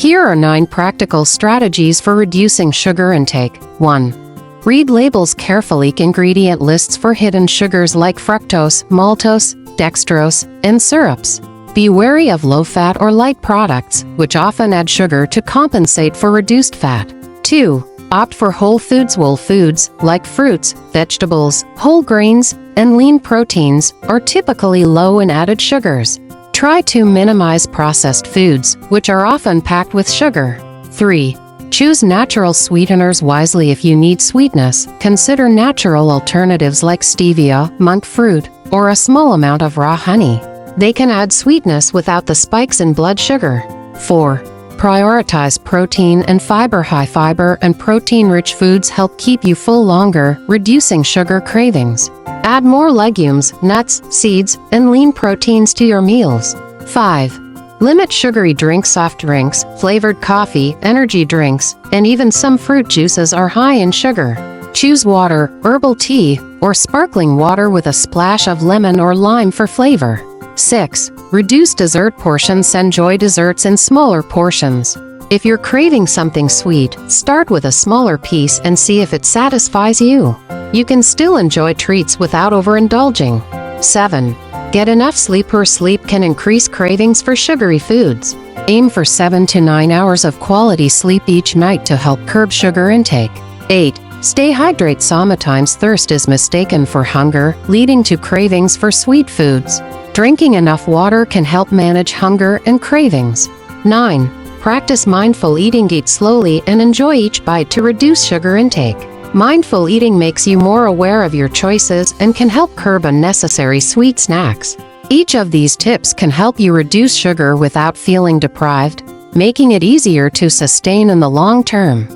Here are 9 practical strategies for reducing sugar intake. 1. Read labels carefully. Ingredient lists for hidden sugars like fructose, maltose, dextrose, and syrups. Be wary of low-fat or light products, which often add sugar to compensate for reduced fat. 2. Opt for whole foods. Whole foods, like fruits, vegetables, whole grains, and lean proteins, are typically low in added sugars. Try to minimize processed foods, which are often packed with sugar. 3. Choose natural sweeteners wisely. If you need sweetness, consider natural alternatives like stevia, monk fruit, or a small amount of raw honey. They can add sweetness without the spikes in blood sugar. 4. Prioritize protein and fiber. High fiber and protein-rich foods help keep you full longer, reducing sugar cravings. Add more legumes, nuts, seeds, and lean proteins to your meals. 5. Limit sugary drinks. Soft drinks, flavored coffee, energy drinks, and even some fruit juices are high in sugar. Choose water, herbal tea, or sparkling water with a splash of lemon or lime for flavor. 6. Reduce dessert portions. Enjoy desserts in smaller portions. If you're craving something sweet, start with a smaller piece and see if it satisfies you. You can still enjoy treats without overindulging. 7. Get enough sleep. Poor sleep can increase cravings for sugary foods. Aim for 7 to 9 hours of quality sleep each night to help curb sugar intake. 8. Stay hydrated. Sometimes thirst is mistaken for hunger, leading to cravings for sweet foods. Drinking enough water can help manage hunger and cravings. 9. Practice mindful eating. Eat slowly and enjoy each bite to reduce sugar intake. Mindful eating makes you more aware of your choices and can help curb unnecessary sweet snacks. Each of these tips can help you reduce sugar without feeling deprived, making it easier to sustain in the long term.